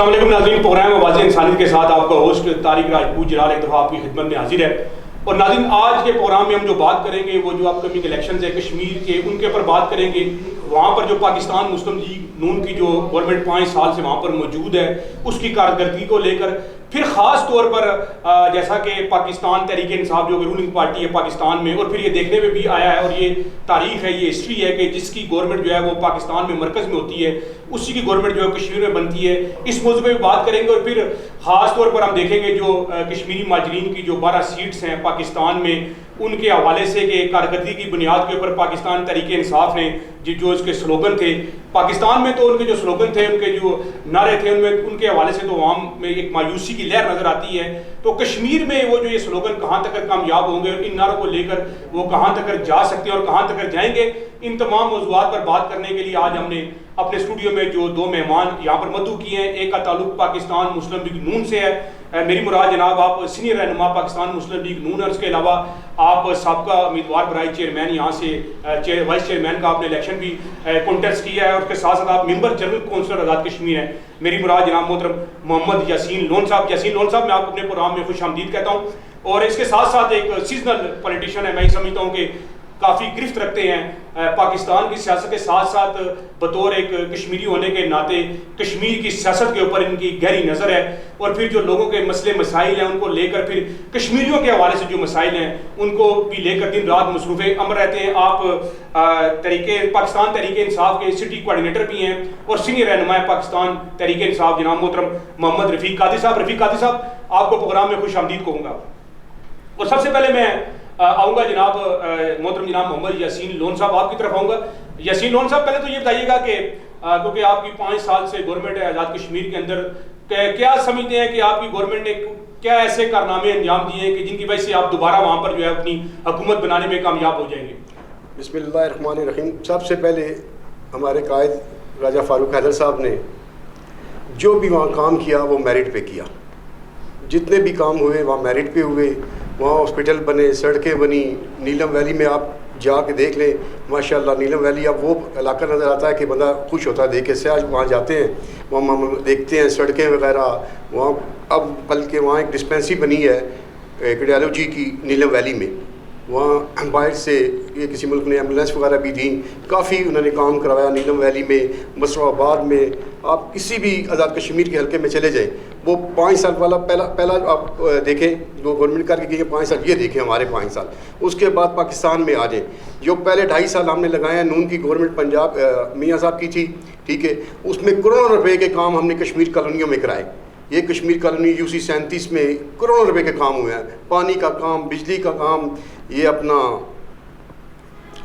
السلام علیکم ناظرین، پروگرام آواز انسانیت کے ساتھ آپ کا ہوسٹ طارق راجپوت جلال ایک دفعہ آپ کی خدمت میں حاضر ہے. اور ناظرین، آج کے پروگرام میں ہم جو بات کریں گے وہ جو اپ کمنگ الیکشنز ہیں کشمیر کے، ان کے اوپر بات کریں گے. وہاں پر جو پاکستان مسلم لیگ نون کی جو گورنمنٹ 5 سال سے وہاں پر موجود ہے اس کی کارکردگی کو لے کر، پھر خاص طور پر جیسا کہ پاکستان تحریک انصاف جو رولنگ پارٹی ہے پاکستان میں، اور پھر یہ دیکھنے میں بھی آیا ہے اور یہ تاریخ ہے، یہ ہسٹری ہے کہ جس کی گورنمنٹ جو ہے وہ پاکستان میں مرکز میں ہوتی ہے اسی کی گورنمنٹ جو ہے کشمیر میں بنتی ہے. اس موضوع پہ بھی بات کریں گے. اور پھر خاص طور پر ہم دیکھیں گے جو کشمیری مہاجرین کی جو 12 سیٹس ہیں پاکستان میں، ان کے حوالے سے کہ کارکردگی کی بنیاد کے اوپر پاکستان تحریک انصاف نے جو اس کے سلوگن تھے پاکستان میں، تو ان کے جو سلوگن تھے، ان کے جو نعرے تھے، ان کے حوالے سے تو عوام میں ایک مایوسی کی لہر نظر آتی ہے. تو کشمیر میں وہ جو یہ سلوگن کہاں تک کامیاب ہوں گے، ان نعروں کو لے کر وہ کہاں تک جا سکتے ہیں اور کہاں تک جائیں گے، ان تمام موضوعات پر بات کرنے کے لیے آج ہم نے اپنے اسٹوڈیو میں جو 2 مہمان یہاں پر مدعو کیے ہیں. ایک کا تعلق پاکستان مسلم لیگ نون سے ہے. میری مراد جناب آپ سینئر رہنما پاکستان مسلم لیگ نون، اور اس کے علاوہ آپ سابقہ امیدوار برائے چیئرمین یہاں سے وائس چیئرمین کا آپ نے الیکشن بھی کنٹیسٹ کیا ہے، اور اس کے ساتھ ساتھ آپ ممبر جنرل کونسلر آزاد کشمیر ہیں. میری مراد جناب محترم محمد یاسین لون صاحب. یاسین لون صاحب، میں آپ کو اپنے پروگرام میں خوش آمدید کہتا ہوں. اور اس کے ساتھ ساتھ ایک سیزنل پولیٹیشین ہے، میں یہ سمجھتا ہوں کہ کافی گرفت رکھتے ہیں پاکستان کی سیاست کے ساتھ ساتھ، بطور ایک کشمیری ہونے کے ناطے کشمیر کی سیاست کے اوپر ان کی گہری نظر ہے. اور پھر جو لوگوں کے مسئلے مسائل ہیں ان کو لے کر، پھر کشمیریوں کے حوالے سے جو مسائل ہیں ان کو بھی لے کر دن رات مصروف عمل رہتے ہیں. آپ پاکستان تحریک انصاف کے سٹی کوآرڈینیٹر بھی ہیں اور سینئر رہنما پاکستان تحریک انصاف جناب محترم محمد رفیق قادری صاحب. رفیق قادری صاحب، آپ کو پروگرام میں خوش آمدید کہوں گا. اور سب سے پہلے میں آؤں گا جناب محترم جناب محمد یاسین لون صاحب، آپ کی طرف آؤں گا. یاسین لون صاحب، پہلے تو یہ بتائیے گا کہ کیونکہ آپ کی 5 سال سے گورنمنٹ ہے آزاد کشمیر کے اندر، کیا سمجھتے ہیں کہ آپ کی گورنمنٹ نے کیا ایسے کارنامے انجام دیے ہیں کہ جن کی وجہ سے آپ دوبارہ وہاں پر جو ہے اپنی حکومت بنانے میں کامیاب ہو جائیں گے؟ بسم اللہ الرحمن الرحیم. سب سے پہلے ہمارے قائد راجہ فاروق حیدر صاحب نے جو بھی وہاں کام کیا وہ میرٹ پہ کیا. جتنے بھی کام ہوئے وہاں میرٹ پہ ہوئے. وہاں ہاسپٹل بنے، سڑکیں بنی. نیلم ویلی میں آپ جا کے دیکھ لیں، ماشاءاللہ نیلم ویلی اب وہ علاقہ نظر آتا ہے کہ بندہ خوش ہوتا ہے دیکھ کے. سیاح وہاں جاتے ہیں، وہاں دیکھتے ہیں سڑکیں وغیرہ. وہاں اب بلکہ وہاں ایک ڈسپینسری بنی ہے کارڈیالوجی کی نیلم ویلی میں. وہاں باہر سے یہ کسی ملک نے ایمبولینس وغیرہ بھی دیں. کافی انہوں نے کام کروایا نیلم ویلی میں، مسرو آباد میں. آپ کسی بھی آزاد کشمیر کے حلقے میں چلے جائیں، وہ 5 سال والا پہلا آپ دیکھیں جو گورنمنٹ کر کے گئی ہے 5 سال، یہ دیکھیں ہمارے 5 سال. اس کے بعد پاکستان میں آ جائیں، جو پہلے 2.5 سال ہم نے لگائے ہیں نون کی گورنمنٹ پنجاب میاں صاحب کی تھی، ٹھیک ہے، اس میں کروڑوں روپے کے کام ہم نے کشمیر کالونیوں میں کرائے. یہ کشمیر کالونی UC 37 میں کروڑوں روپے کے کام ہوئے ہیں. پانی کا کام، بجلی کا کام، یہ اپنا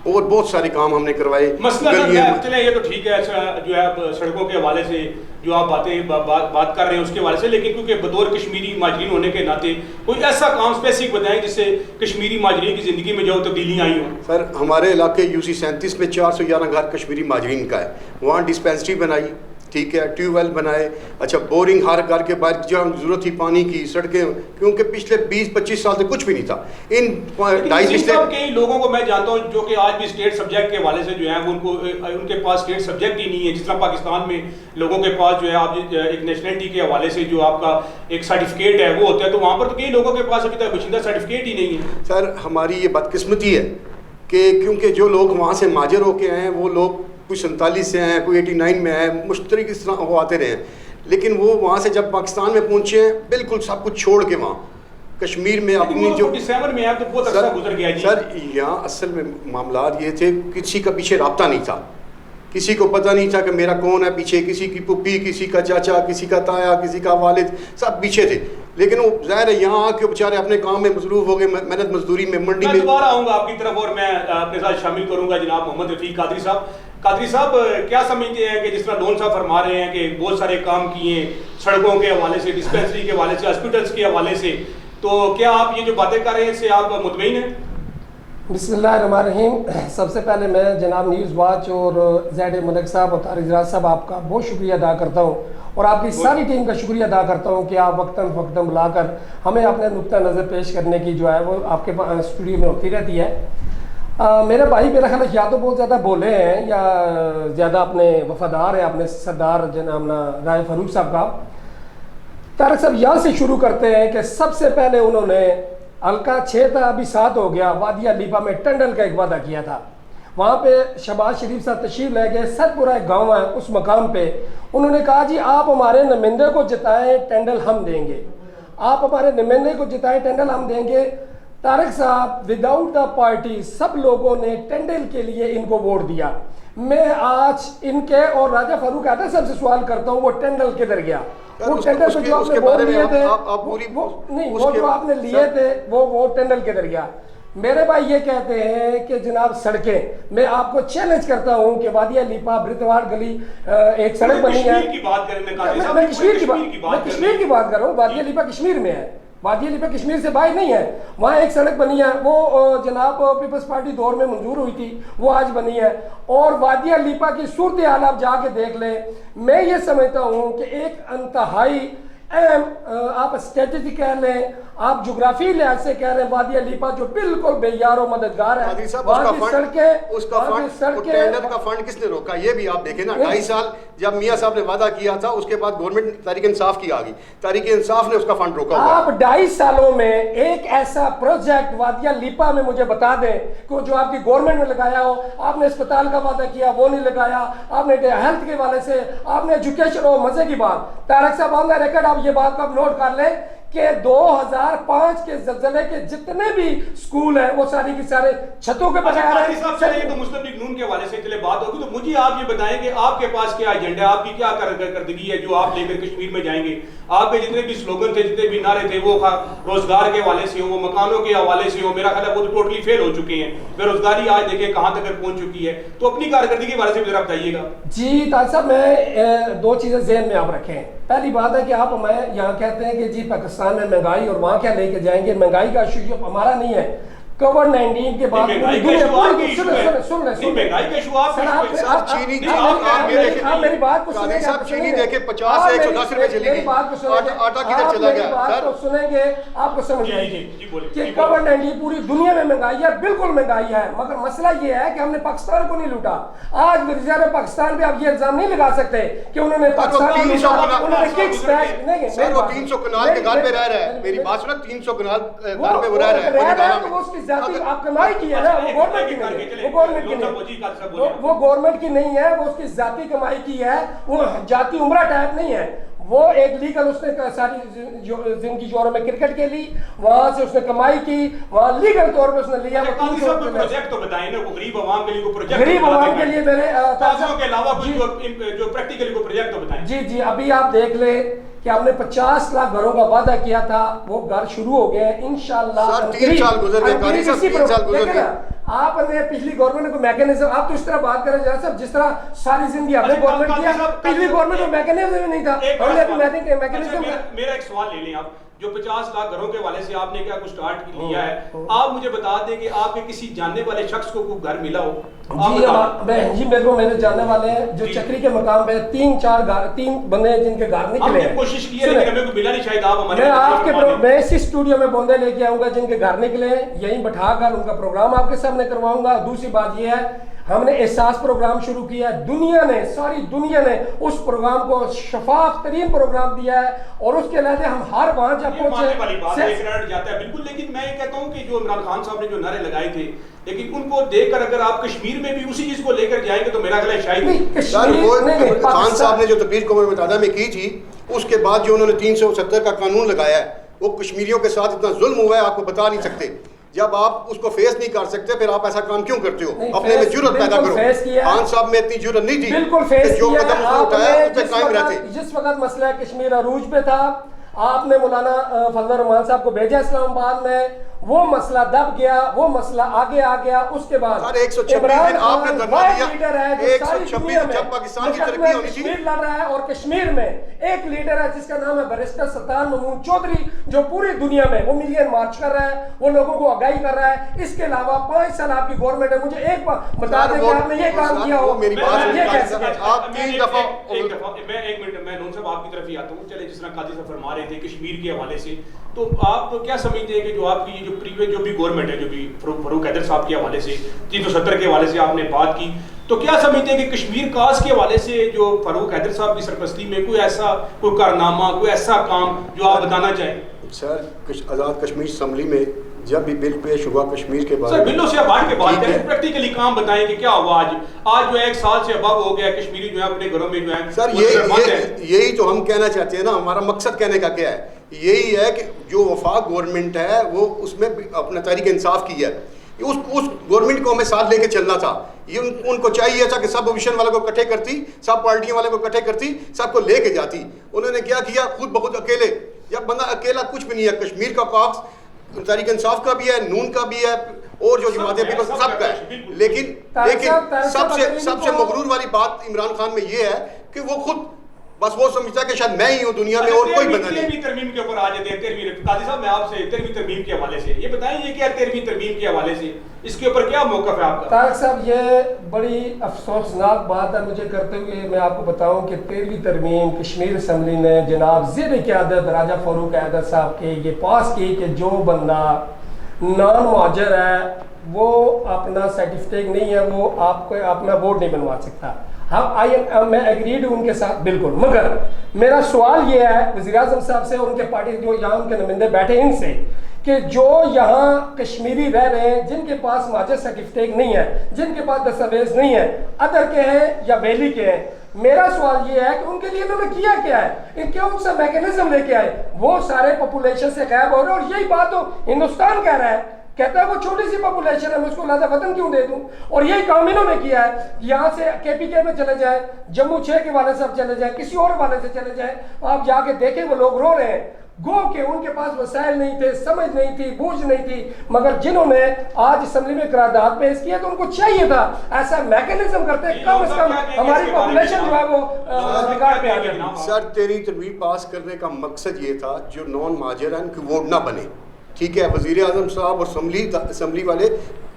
اور بہت سارے کام ہم نے کروائے. چلیں یہ تو ٹھیک ہے جو ہے سڑکوں کے حوالے سے جو آپ بات کر رہے ہیں اس کے حوالے سے، لیکن کیونکہ بطور کشمیری مہاجرین ہونے کے ناطے کوئی ایسا کام اسپیسیفک بتائیں جس سے کشمیری مہاجرین کی زندگی میں جو تبدیلیاں آئی ہوں. سر، ہمارے علاقے UC 37 میں 411 گھر کشمیری مہاجرین کا ہے. وہاں ڈسپینسری بنائی، ٹھیک ہے، ٹیوب ویل بنائے. اچھا، بورنگ ہر گھر کے باہر جہاں ضرورت تھی پانی کی، سڑکیں، کیونکہ پچھلے 20-25 سال سے کچھ بھی نہیں تھا. ان کئی لوگوں کو میں جانتا ہوں جو کہ آج بھی اسٹیٹ سبجیکٹ کے حوالے سے جو ہے ان کے پاس اسٹیٹ سبجیکٹ ہی نہیں ہے. جس طرح پاکستان میں لوگوں کے پاس جو ہے آپ ایک نیشنلٹی کے حوالے سے جو آپ کا ایک سرٹیفکیٹ ہے وہ ہوتا ہے، تو وہاں پر تو کئی لوگوں کے پاس ابھی تک باشندہ سرٹیفکیٹ ہی نہیں ہے. سر، ہماری یہ بدقسمتی ہے کہ کیونکہ جو لوگ وہاں سے مہاجر ہو کے آئے ہیں وہ لوگ کوئی 47 سے ہیں، کوئی 89 میں ہے، مشترک اس طرح وہ آتے رہے ہیں. لیکن وہ وہاں سے جب پاکستان میں پہنچے ہیں بالکل سب کچھ چھوڑ کے وہاں کشمیر میں اپنی جو سر یہاں اصل میں معاملات یہ تھے، کسی کا پیچھے رابطہ نہیں تھا، کسی کو پتہ نہیں تھا کہ میرا کون ہے پیچھے. کسی کی پھپھی، کسی کا چاچا، کسی کا تایا، کسی کا والد، سب پیچھے تھے. لیکن وہ ظاہر ہے یہاں آ کے بیچارے اپنے کام میں مصروف ہو گئے، محنت مزدوری میں، منڈی میں. دوبارہ آؤں گا آپ کی طرف اور میں اپنے ساتھ شامل کروں گا جناب محمد رفیق قادری صاحب. قادری صاحب، کیا سمجھتے ہیں کہ جس طرح لون صاحب فرما رہے ہیں کہ بہت سارے کام کیے سڑکوں کے حوالے سے، ڈسپینسری کے حوالے سے، ہاسپٹلس کے حوالے سے، تو کیا آپ یہ جو باتیں کر رہے ہیں اس سے آپ مطمئن ہیں؟ بسم اللہ الرحمن الرحیم. سب سے پہلے میں جناب نیوز واچ اور زید ملک صاحب اور طارق راج صاحب آپ کا بہت شکریہ ادا کرتا ہوں، اور آپ کی ساری ٹیم کا شکریہ ادا کرتا ہوں کہ آپ وقتاً فوقتاً بلا کر ہمیں اپنے نقطہ نظر پیش کرنے کی جو ہے وہ آپ کے اسٹوڈیو میں ہوتی رہتی ہے. میرے بھائی میرا خیال ہے یا تو بہت زیادہ بولے ہیں یا زیادہ اپنے وفادار ہیں اپنے سردار جناب راجہ فاروق صاحب کا. طارق صاحب یہاں سے شروع کرتے ہیں کہ سب سے پہلے انہوں نے حلقہ 6 تھا ابھی 7 ہو گیا، وادی لیپا میں ٹنڈل کا ایک وعدہ کیا تھا، وہاں پہ شہباز شریف صاحب تشریف لے گئے، ست پورا ایک گاؤں ہے اس مقام پہ انہوں نے کہا جی آپ ہمارے نمائندے کو جتائیں ٹنڈل ہم دیں گے، آپ ہمارے نمائندے کو جتائیں ٹنڈل ہم دیں گے۔ طارق صاحب وداؤٹ دا پارٹی سب لوگوں نے ٹنڈل کے لیے ان کو ووٹ دیا۔ میں آج ان کے اور راجہ فاروق حیدر صاحب سے سوال کرتا ہوں وہ ٹنڈل کدھر گیا؟ وہ ٹنڈل پہ جو آپ نے ووٹ لیے تھے نہیں وہ جو آپ نے لیے تھے وہ ٹنڈل کدھر گیا؟ میرے بھائی یہ کہتے ہیں کہ جناب سڑکیں، میں آپ کو چیلنج کرتا ہوں کہ وادی لیپا برتوار گلی ایک سڑک بنی ہے، میں کشمیر کی بات کر رہا ہوں، وادی لیپا کشمیر میں ہے، وادی لیپا کشمیر سے باہر نہیں ہے، وہاں ایک سڑک بنی ہے وہ جناب پیپلز پارٹی دور میں منظور ہوئی تھی، وہ آج بنی ہے، اور وادی لیپا کی صورتحال آپ جا کے دیکھ لیں۔ میں یہ سمجھتا ہوں کہ ایک انتہائی اہم آپ اسٹریٹجی کہہ لیں، آپ جغرافی لحاظ سے کہہ رہے ہیں وادی لیپا جو بالکل بے یار و مددگار ہے، وہاں کی سڑکیں ٹینڈر کا فنڈ کس نے روکا؟ یہ بھی آپ دیکھیں نا، 2.5 سال جب میاں صاحب نے وعدہ کیا تھا اس کے بعد گورنمنٹ تحریک انصاف کی آ گئی، تحریک انصاف نے اس کا فنڈ روکا ہوا ہے۔ آپ 2.5 سالوں میں ایک ایسا پروجیکٹ وادی لیپا میں مجھے بتا دیں کہ جو آپ کی گورنمنٹ نے لگایا ہو، آپ نے اسپتال کا وعدہ کیا وہ نہیں لگایا، آپ نے ہیلتھ کے حوالے سے، آپ نے ایجوکیشن اور مزے کی بات، طارق صاحب آن دا ریکارڈ آپ یہ بات کو آپ نوٹ کر لیں کہ 2005 کے زلزلے کے جتنے بھی سکول ہیں وہ ساری کی سارے چھتوں کے بغیر ہیں۔ تو مسلم لیگ نون کے حوالے سے چلے بات ہوگی، تو مجھے آپ یہ بتائیں کہ آپ کے پاس کیا ایجنڈا ہے، آپ کی کیا کارکردگی ہے جو آپ لے کر کشمیر میں جائیں گے؟ آپ کے جتنے بھی سلوگن تھے، جتنے بھی نعرے تھے، وہ روزگار کے حوالے سے ہو، وہ مکانوں کے حوالے سے ہو، میرا خیال ہے وہ تو ٹوٹلی فیل ہو چکے ہیں، بے روزگاری آج دیکھیں کہاں تک پہنچ چکی ہے، تو اپنی کارکردگی کے حوالے سے بھی ذرا بتائیے گا۔ جی طارق صاحب، میں 2 چیزیں ذہن میں آپ رکھیں۔ پہلی بات ہے کہ آپ ہمیں یہاں کہتے ہیں کہ جی پاکستان میں مہنگائی اور وہاں کیا لے کے جائیں گے، مہنگائی کا ایشو ہمارا نہیں ہے، کووڈ-19 کے بعد میری بات کو سنیں گے، چینی دیکھیں 50 سے 110 روپے چلی گئی، آٹا کدھر چلا گیا؟ بات کو سنیں گے آپ کو سمجھ آئے گی کہ کووڈ-19 پوری دنیا میں مہنگائی ہے، بالکل مہنگائی ہے، مگر مسئلہ یہ ہے کہ ہم نے پاکستان کو نہیں لوٹا۔ آج وزیر پاکستان پہ آپ یہ الزام نہیں لگا سکتے کہ انہوں نے پاکستان کو لوٹا، انہوں نے ککس بیک نہیں، سر وہ 300 کنال کے گھر پہ رہ رہا ہے، میری بات سنو، 300 کنال گھر پہ وہ رہ رہا ہے، ذاتی آپ کمائی کی ہے نا، وہ گورنمنٹ کی نہیں ہے، وہ گورنمنٹ کی نہیں ہے، وہ اس کی ذاتی کمائی کی ہے، وہ جاتی عمرہ ٹائپ نہیں ہے، وہ ایک لیگل اس نے ساری زندگی یورپ میں کرکٹ کے لی، وہاں سے اس نے کمائی کی، وہاں لیگل طور پر اس نے لیا۔ پروجیکٹ تو بتائیں نا، غریب عوام کے لیے کوئی پروجیکٹ، غریب عوام کے لیے میرے تازوں کے علاوہ جو پریکٹیکلی کوئی پروجیکٹ تو بتائیں۔ جی ابھی آپ دیکھ لیں کہ ہم نے 50 لاکھ گھروں کا وعدہ کیا تھا، وہ گھر شروع ہو گئے ہیں انشاءاللہ۔ سر 3 سال گزر گئے، 3 سال گزر گئے۔ آپ نے پچھلی گورنمنٹ کو میکینزم، آپ تو اس طرح بات کریں جناب، جس طرح ساری زندگی آپ نے گورنمنٹ کیا، پچھلی گورنمنٹ کو میکینزم نہیں تھا، ہم نے ابھی میکینزم۔ میرا ایک سوال لے لیں آپ، جو 50 لاکھ گھروں کے حوالے سے آپ نے کیا کچھ سٹارٹ لیا ہے، آپ مجھے بتا دیں کہ آپ کے کسی جاننے والے شخص کو کوئی گھر ملا ہو؟ جی میرے جاننے والے ہیں جو چکری کے مقام پہ 3 بندے جن کے گھر نکلے ہیں، کوشش کی ہے لیکن ہمیں کوئی ملا نہیں، شاید آپ ہمارے میں آپ کے میں اسی اسٹوڈیو میں بندے لے کے آؤں گا جن کے گھر نکلے ہیں، یہیں بٹھا کر ان کا پروگرام آپ کے سامنے کرواؤں گا۔ دوسری بات یہ ہے ہم نے احساس پروگرام شروع کیا ہے، دنیا نے، ساری دنیا نے اس پروگرام کو شفاف ترین پروگرام دیا ہے، اور اس کے علاوہ ہم ہر وہاں جب پہنچے جاتا ہے بالکل، لیکن میں یہ کہتا ہوں کہ جو عمران خان صاحب نے جو نعرے لگائے تھے، لیکن ان کو دیکھ کر اگر آپ کشمیر میں بھی اسی چیز کو لے کر جائیں گے تو میرا خیال ہے شاید خان صاحب نے جو تقریر قوم متحدہ میں کی تھی، اس کے بعد جو انہوں نے 370 کا قانون لگایا ہے، وہ کشمیریوں کے ساتھ اتنا ظلم ہوا ہے آپ کو بتا نہیں سکتے۔ جب آپ اس کو فیس نہیں کر سکتے پھر آپ ایسا کام کیوں کرتے ہو؟ اپنے میں جرأت پیدا کرو۔ خان صاحب میں اتنی جرأت نہیں تھی کہ جو قدم اس نے اٹھایا اس پہ قائم رہتے۔ جس وقت مسئلہ کشمیر عروج پہ تھا، آپ نے مولانا فضل الرحمان صاحب کو بھیجا اسلام آباد میں، وہ مسئلہ دب گیا، وہ مسئلہ آگے آ گیا۔ اس کے بعد 126 دن آپ نے دھرنا دیا، 126 جب پاکستان کی ترقی ہونی تھی لڑ رہا ہے، اور کشمیر میں ایک لیڈر ہے جس کا نام ہے بیرسٹر سلطان ممنون چودھری، جو پوری دنیا میں وہ ملین مارچ کر رہا ہے، وہ لوگوں کو آگاہی کر رہا ہے۔ اس کے علاوہ 5 سال آپ کی گورنمنٹ ہے، مجھے ایک بار بتا دیں کہ آپ نے یہ کام کیا ہو۔ میری بات یہ کہہ سکتے آپ 3 دفعہ ایک منٹ میں نون صاحب آپ کی طرف ہی آتا ہوں۔ چلے جس طرح قاضی صاحب فرما رہے تھے کشمیر کے حوالے سے، تو آپ کیا سمجھتے ہیں کہ جو آپ کی جو پریویس جو بھی گورنمنٹ ہے، جو بھی فاروق حیدر صاحب کے حوالے سے 370 کے حوالے سے آپ نے بات کی، تو کیا سمجھتے ہیں کہ کشمیر کاس کے حوالے سے جو فاروق حیدر صاحب کی سرپرستی میں کوئی ایسا کوئی کارنامہ، کوئی ایسا کام جو آپ بتانا چاہیں؟ سر آزاد کشمیر اسمبلی میں جب بھی بل پیش ہوا کشمیر کے بارے میں، بلوں سے بات کے بات کریں، پریکٹیکلی کام بتائیں کہ کیا ہوا آج جو ہے 1 سال سے اباب ہو گیا کشمیری جو ہے اپنے گھروں میں جو ہے. سر یہی تو ہم کہنا چاہتے ہیں نا، ہمارا مقصد کہنے کا کیا ہے، یہی ہے کہ جو وفاق گورنمنٹ ہے وہ اس میں اپنا تحریک انصاف کی ہے، اس گورنمنٹ کو ہمیں ساتھ لے کے چلنا تھا. یہ ان کو چاہیے تھا کہ سب اوپوزیشن والے کو اکٹھے کرتی، سب پارٹیوں والے کو اکٹھے کرتی، سب کو لے کے جاتی. انہوں نے کیا کیا، خود بخود اکیلے. جب بندہ اکیلا کچھ بھی نہیں ہے، کشمیر کا کاکس تحریک انصاف کا بھی ہے، نون کا بھی ہے، اور جو جماعتیں بھی سب کا ہے. لیکن سب سے مغرور والی بات عمران خان میں یہ ہے کہ وہ خود بس وہ سمجھتا ہے کہ شاید میں ہی ہوں دنیا میں اور کوئی بندہ نہیں. 13ویں ترمیم کے اوپر آ جاتے ہیں. 13ویں قاضی صاحب میں آپ سے 13ویں ترمیم کے حوالے سے یہ بتائیں، یہ کیا 13ویں ترمیم کے حوالے سے اس کے اوپر کیا موقف ہے آپ کا؟ طارق صاحب یہ بڑی افسوسناک بات ہے مجھے کرتے ہوئے میں آپ کو بتاؤں کہ 13ویں ترمیم کشمیر اسمبلی نے جناب زیر قیادت راجہ فاروق حیدر صاحب کے یہ پاس کی کہ جو بندہ نان مہاجر ہے وہ اپنا سرٹیفکیٹ نہیں ہے، وہ آپ کو اپنا ووٹ نہیں بنوا سکتا. میں ایگریڈ ہوں ان کے ساتھ بالکل، مگر میرا سوال یہ ہے وزیر اعظم صاحب سے اور ان کے پارٹی جو یہاں ان کے نمائندے بیٹھے ان سے کہ جو یہاں کشمیری رہ رہے ہیں جن کے پاس مہاجر سرٹیفکیٹ نہیں ہے، جن کے پاس دستاویز نہیں ہے، ادر کے ہیں یا ویلی کے ہیں، میرا سوال یہ ہے کہ ان کے لیے انہوں نے کیا کیا ہے، ان کیوں ان سے میکینزم لے کے آئے؟ وہ سارے پاپولیشن سے غائب ہو رہے ہیں اور یہی بات تو ہندوستان کہہ رہا ہے، کہتا ہے وہ چھوٹی سی پاپولیشن ہے، میں اس کو لہذا وطن کیوں دے دوں؟ اور یہی کام انہوں نے کیا ہے. یہاں سے KPK میں چلے جائیں، جموں 6 کے والے صاحب چلے جائیں، کسی اور والے سے چلے جائیں، آپ جا کے دیکھیں وہ لوگ رو رہے ہیں. گو کہ ان کے پاس وسائل نہیں تھے، سمجھ نہیں تھی، بوجھ نہیں تھی، مگر جنہوں نے آج اسمبلی میں قرارداد پیش کیا تو ان کو چاہیے تھا ایسا میکینزم کرتے کم از کم ہماری پاپولیشن جو ہے وہ ریکارڈ پہ آ جائے. سر 13ویں ترمیم پاس کرنے کا مقصد یہ تھا جو نان مہاجر ہیں ان کی ووٹ نہ بنے. ٹھیک ہے، وزیر اعظم صاحب اور اسمبلی والے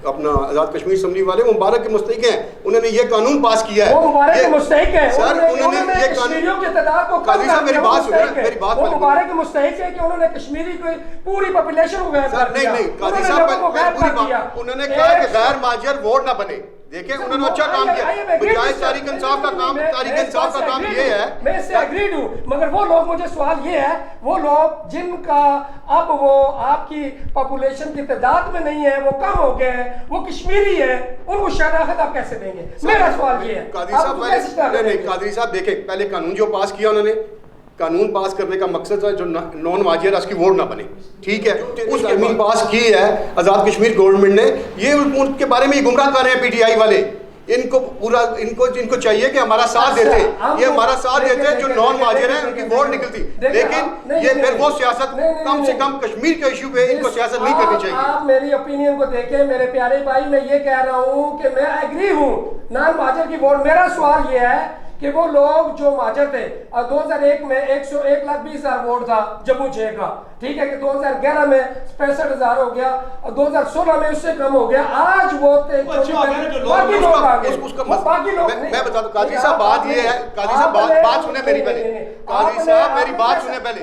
اپنا آزاد کشمیر اسمبلی والے مبارک کے مستحق ہیں، انہوں نے یہ قانون پاس کیا ہے. وہ مبارک کے مستحق ہیں سر، انہوں نے یہ کشمیریوں کی تعداد کو قاضی صاحب میری بات سنیں، میری بات وہ مبارک کے مستحق ہے کہ انہوں نے کشمیری کو پوری پاپولیشن کو غائب کر دیا. نہیں قاضی صاحب پوری بات انہوں نے کہا کہ غیر مہاجر ووٹ نہ بنے. دیکھیں انہوں نے اچھا کام کیا، بجائے تحریک انصاف کا کام یہ ہے. میں اس سے ایگریڈ ہوں، مگر وہ لوگ، مجھے سوال یہ ہے وہ لوگ جن کا اب وہ آپ کی پاپولیشن کی تعداد میں نہیں ہے، وہ کم ہو گئے ہیں، وہ کشمیری ہے، ان کو شناخت آپ کیسے دیں گے؟ میرا سوال یہ ہے. قاضی صاحب دیکھیں پہلے قانون جو پاس کیا انہوں نے، قانون پاس کرنے کا مقصد تھا جو نان مہاجر اس کی ووٹ نہ بنے. ٹھیک ہے، اس قانون پاس کی ہے آزاد کشمیر گورنمنٹ نے. یہ ان کے بارے میں یہ گمراہ کر رہے ہیں PTI والے. ان کو چاہیے کہ ہمارا ساتھ دیتے، یہ ہمارا ساتھ دیتے جو نان مہاجر ہیں ان کی ووٹ نکلتی. لیکن یہ پھر وہ سیاست کم سے کم کشمیر کے ایشو پہ ان کو سیاست نہیں کرنی چاہیے. آپ میری اوپینین کو دیکھیں میرے پیارے بھائی، میں یہ کہہ رہا ہوں کہ میں ایگری ہوں نان مہاجر کی ووٹ. میرا سوال یہ ہے کہ وہ لوگ جو مہاجر تھے 2001 میں 1,20,000 ووٹ تھا جموں 6 کا، ٹھیک ہے کہ 2011 میں 65,000 ہو گیا اور 2016 میں اس سے کم ہو گیا. آج وہ باقی لوگ آ گئے. میں بتا دوں قاضی صاحب بات یہ ہے، قاضی صاحب بات سنیں میری پہلے، قاضی صاحب میری بات سنیں پہلے.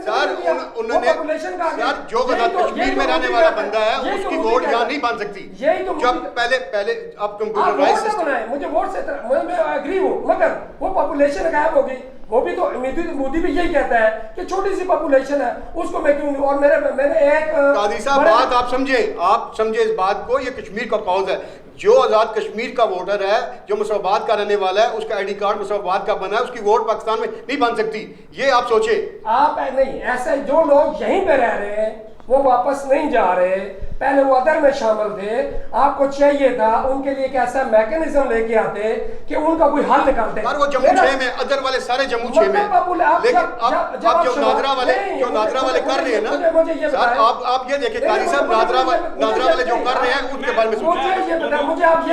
سر انہوں نے سر جو کشمیر میں رہنے والا بندہ ہے اس کی ووٹ یہاں نہیں بن سکتی. جب پہلے آپ کمپیوٹرائز سسٹم، مجھے ووٹ سے میں ایگری ہوں، مگر وہ پاپولیشن غائب ہوگی. وہ بھی تو مودی بھی یہی کہتا ہے کہ چھوٹی سی پاپولیشن ہے، اس کو میں کیوں. اور میں نے ایک قاضی صاحب بات آپ سمجھیں اس بات کو، یہ کشمیر کا کاز ہے. جو آزاد کشمیر کا ووٹر ہے، جو مساوات کا رہنے والا ہے، اس کا ID کارڈ مساوات کا بنا ہے، اس کی ووٹ پاکستان میں نہیں بن سکتی. یہ آپ سوچیں. آپ نہیں ایسے جو لوگ یہیں پہ رہ رہے ہیں وہ واپس نہیں جا رہے، پہلے وہ ادر میں شامل تھے، آپ کو چاہیے تھا ان کے لیے ایک ایسا میکینزم لے کے آتے کہ ان کا کوئی حل نکالتے. وہ جموں 6 میں ادر والے سارے جموں 6 میں، لیکن اب جو نادرا والے کر رہے ہیں نا سر، آپ یہ دیکھیں قاضی صاحب نادرا والے جو کر رہے ہیں ان کے بارے میں سوچیں. مجھے آپ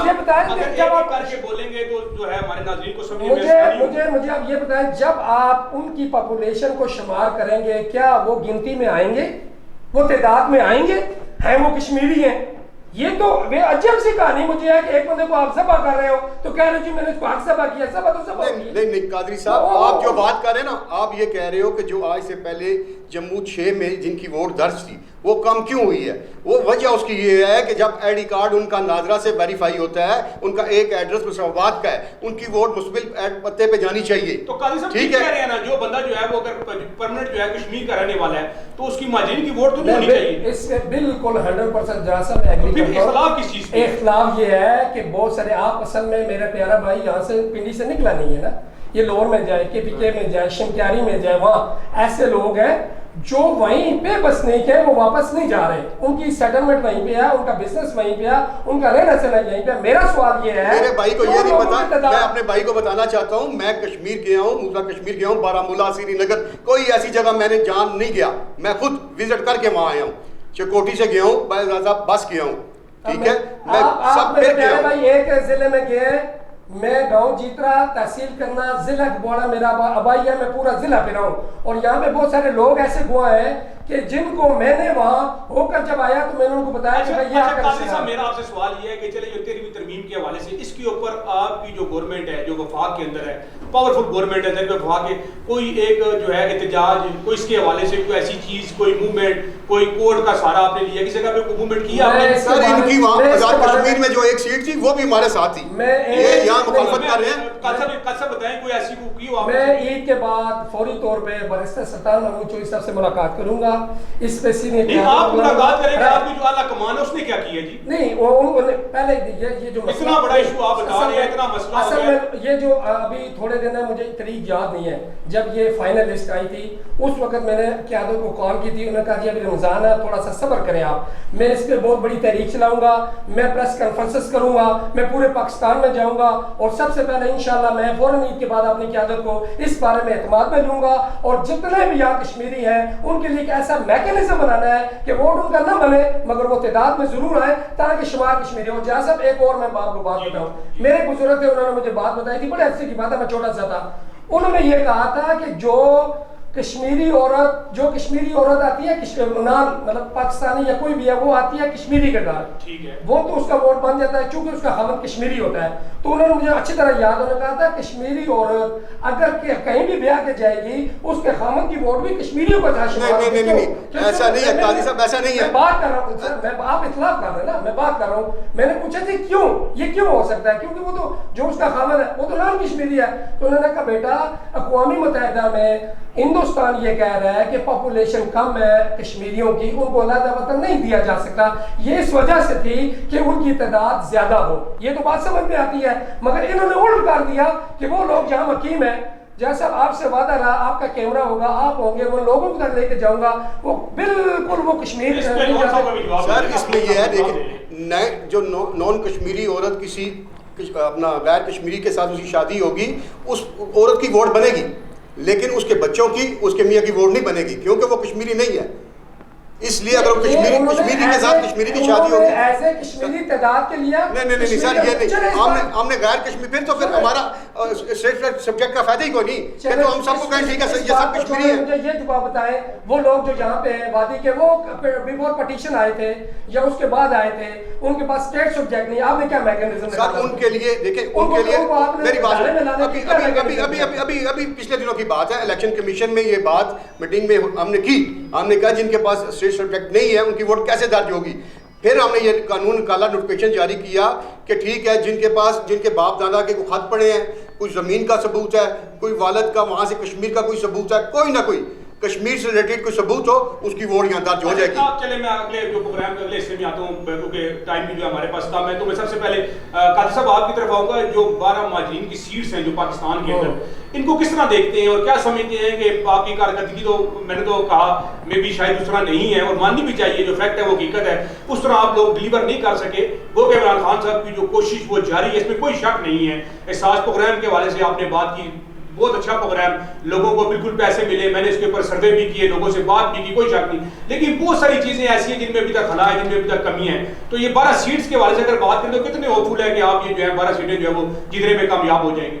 یہ بتائیں کہ جب آپ کر کے بولیں گے تو جو ہے ہمارے ناظرین کو سمجھنے میں مجھے آپ یہ بتائیں جب آپ ان کی پاپولیشن کو شمار کریں گے کیا وہ گنتی میں آئیں گے، وہ تعداد میں آئیں گے؟ ہیں وہ کشمیری ہیں، یہ تو عجب سی کہانی مجھے ہے کہ ایک بندے کو آپ ذبح کر رہے ہو تو کہہ رہے ہو جی میں نے اس کو حق ذبح کیا، ذبح تو ذبح کیا. نہیں قادری صاحب، آپ جو بات کر رہے ہیں نا، آپ یہ کہہ رہے ہو کہ جو آج سے پہلے جموں 6 میں جن کی ووٹ درج تھی وہ کم کیوں ہوئی ہے، وہ وجہ اس کی یہ ہے کہ جب آئی ڈی کارڈ ان کا ناظرہ سے ویریفائی ہوتا ہے، ان کا ایک ایڈریس مساوات کا ہے، ان کی ووٹ مستقبل پتے پہ جانی چاہیے. تو قاضی صاحب ٹھیک کہہ رہے ہیں نا، جو بندہ جو ہے وہ اگر پرمنٹ جو ہے کشمیر کا رہنے والا ہے تو اس کی مہاجرین کی ووٹ تو نہیں ہونی چاہیے. اس میں بالکل 100% جہاں سے میں ایگری کرتا ہوں. اختلاف کس چیز پہ؟ اختلاف یہ ہے کہ بہت سارے آپ اصل میں میرا پیارا بھائی یہاں سے پنڈی سے نکلا نہیں ہے نا، یہ لور میں جائے، کے پی کے میں جائے، شنکیاری میں جائے، وہاں ایسے لوگ ہیں جو وہیں پہ بسنے کے وہ واپس نہیں جا رہے، ان کی سیٹلمنٹ وہیں پہ ہے، ان کا بزنس وہیں پہ ہے، ان کا رہنا سہنا یہیں پہ. میرا سوال یہ ہے، میرے بھائی کو یہ نہیں پتا، میں اپنے بھائی کو بتانا چاہتا ہوں، میں کشمیر گیا ہوں، موزا کشمیر گیا ہوں، بارہمولہ، سری نگر، کوئی ایسی جگہ میں نے جان نہیں گیا، میں خود وزٹ کر کے وہاں آیا ہوں. چکوٹی سے گیا ہوں، بس گیا ہوں، ٹھیک ہے، میں سب پھر گیا ہوں. بھائی ایک ضلع میں گئے، میں گاؤں جیترا تحصیل کرنا ضلع گواڑا میرا آبائی ہے، میں پورا ضلع پھرا ہوں، اور یہاں پہ بہت سارے لوگ ایسے گواہ ہیں کہ جن کو میں نے وہاں ہو کر جب آیا تو میں نے ان کو بتایا کہ یہ آپ کا قاضی صاحب میرا آپ سے سوال یہ ہے کہ چلے یہ 13ویں ترمیم کے حوالے سے اس کے اوپر آپ کی جو گورنمنٹ ہے، جو وفاق کے اندر ہے، پاورفل گورنمنٹ ہے، جب وفاق کے کوئی ایک جو ہے احتجاج، کوئی اس کے حوالے سے کوئی ایسی چیز، کوئی موومنٹ، کوئی کورٹ کا سہارا آپ نے لیا، کسی جگہ پہ کوئی موومنٹ کیا آپ نے؟ سر ان کی وہاں آزاد کشمیر میں جو ایک سیٹ تھی وہ بھی ہمارے ساتھ تھی، یہ یہاں مخالفت کر رہے ہیں. قصب بتائیں کوئی ایسی کو کی ہو؟ میں عید کے بعد فوری طور پہ بارسٹر سلطان محمود چوہدری صاحب سے ملاقات کروں گا. اس پہ نہیں آپ ملاقات کریں گے، آپ کی جو اعلیٰ کمان ہے اس نے کیا کیا جی؟ نہیں پہلے یہ جو اتنا بڑا ایشو آپ بتا رہے ہیں، اتنا مسئلہ ہو اصل گیا. میں یہ جو ابھی تھوڑے دن ہے، مجھے تاریخ یاد نہیں ہے، جب یہ فائنل لسٹ آئی تھی اس وقت میں نے قیادت کو کال کی تھی، انہوں نے کہا جی ابھی رمضان ہے، تھوڑا سا صبر کریں آپ، میں اس پہ بہت بڑی تحریک چلاؤں گا، میں پریس کانفرنسز کروں گا، میں پورے پاکستان میں جاؤں گا، اور سب سے پہلے انشاءاللہ میں فوراً عید کے بعد اپنی قیادت کو اس بارے میں اعتماد میں لوں گا، اور جتنے بھی یہاں کشمیری ہیں ان کے لیے ایک ایسا میکینزم بنانا ہے کہ ووٹ ان کا نہ بنے مگر وہ تعداد میں ضرور آئے تاکہ شمار کشمیری ہو. جہاں صاحب ایک اور میں آپ کو بات بتاؤں، میرے بزرگ تھے، انہوں نے مجھے بات بتائی تھی، بڑے عرصے کی بات ہے، میں چھوٹا سا تھا، انہوں نے یہ کہا تھا کہ جو کشمیری عورت آتی ہے مطلب پاکستانی یا کوئی بھی ہے، وہ آتی ہے کشمیری کے گھر، وہ تو اس کا ووٹ بن جاتا ہے چونکہ اس کا خاوند کشمیری ہوتا ہے. تو انہوں نے مجھے اچھی طرح یاد، انہوں نے کہا تھا کشمیری عورت اگر کہیں بھی بیاہ کے جائے گی اس کے خاوند کی ووٹ بھی کشمیریوں کا تھا. نہیں ایسا نہیں ہے قاضی صاحب، ایسا نہیں ہے. میں بات کر رہا ہوں سر، آپ اختلاف کر رہے ہیں نا، میں بات کر رہا ہوں. میں نے پوچھا تھی کیوں، یہ کیوں ہو سکتا ہے، کیونکہ وہ تو جو اس کا خاوند ہے وہ تو نان کشمیری ہے. تو انہوں نے کہا بیٹا اقوام متحدہ میں ہندوستان یہ کہہ رہا ہے کہ پاپولیشن کم ہے کشمیریوں کی، ان کو علیحدہ وطن نہیں دیا جا سکتا، یہ اس وجہ سے تھی کہ ان کی تعداد زیادہ ہو. یہ تو بات سمجھ میں آتی ہے، مگر انہوں نے الٹ کر دیا کہ وہ لوگ جہاں مقیم ہیں، جیسا آپ سے وعدہ رہا آپ کا کیمرہ ہوگا، آپ ہوں گے، وہ لوگوں کو تک لے کے جاؤں گا، وہ بالکل وہ کشمیر سر. اس میں یہ ہے دیکھیں، جو نان کشمیری عورت کسی اپنا غیر کشمیری کے ساتھ اس کی شادی ہوگی، اس عورت کی ووٹ بنے گی، لیکن اس کے بچوں کی، اس کے میاں کی ووٹ نہیں بنے گی کیونکہ وہ کشمیری نہیں ہے. اس لیے اگر کشمیری کے ساتھ کشمیری کی شادی ہوگی، ایسے کشمیری تعداد کے لیے نہیں سر یہ نہیں، ہم نے غیر کشمیری، پھر تو پھر ہمارا سبجیکٹ کا فائدہ ہی کوئی نہیں، پھر تو ہم سب کو کہیں ٹھیک ہے یہ سب کشمیری ہیں. مجھے یہ جواب بتائیں، وہ لوگ جو یہاں پہ ہیں وادی کے، وہ بیفور پٹیشن آئے تھے یا اس کے بعد آئے تھے، ان کے پاس اسٹیٹ سبجیکٹ نہیں، آپ نے کیا میکینزم سر ان کے لیے دیکھیں، ان کے لیے میری بات ابھی پچھلے دنوں کی بات ہے، الیکشن کمیشن میں یہ بات میٹنگ میں ہم نے کی، ہم نے کہا جن کے پاس اسٹیٹ سبجیکٹ نہیں ہے ان کی ووٹ کیسے درج ہوگی. پھر ہم نے یہ قانون نکالا، نوٹیفکیشن جاری کیا کہ ٹھیک ہے جن کے پاس، جن کے باپ دادا کے کوئی خط پڑے ہیں، کوئی زمین کا ثبوت ہے، کوئی والد کا وہاں سے کشمیر کا کوئی ثبوت ہے، کوئی نہ کوئی کشمیر سے ریلیٹڈ کوئی ثبوت ہو، اس کی ووٹ یہاں درج ہو جائے گی. چلے میں اگلے جو پروگرام کے اگلے حصے میں آتا ہوں کیونکہ ٹائم بھی جو ہمارے پاس کم ہے، تو میں سب سے پہلے قاضی صاحب آپ کی طرف آؤں گا. جو 12 مہاجرین کی سیٹس ہیں جو پاکستان کے اندر، ان کو کس طرح دیکھتے ہیں اور کیا سمجھتے ہیں کہ آپ کی کارکردگی، تو میں نے تو کہا میں بھی شاید اس طرح نہیں ہے اور ماننی بھی چاہیے، جو فیکٹ ہے وہ حقیقت ہے، اس طرح آپ لوگ ڈلیور نہیں کر سکے. وہ کہ عمران خان صاحب کی جو کوشش وہ جاری ہے، اس میں کوئی شک نہیں ہے. احساس پروگرام کے حوالے سے آپ نے بات کی، بہت اچھا پروگرام، لوگوں کو بالکل پیسے ملے، میں نے اس کے اوپر سروے بھی کیے، لوگوں سے بات بھی کی، کوئی شک نہیں. لیکن بہت ساری چیزیں ایسی ہیں جن میں ابھی تک خلا ہے، جن میں ابھی تک کمی ہے. تو یہ 12 سیٹس کے حوالے سے اگر بات کریں تو کتنے ہوپ فل ہے کہ آپ یہ جو ہے 12 سیٹیں جو ہے وہ جیتنے میں کامیاب ہو جائیں گے؟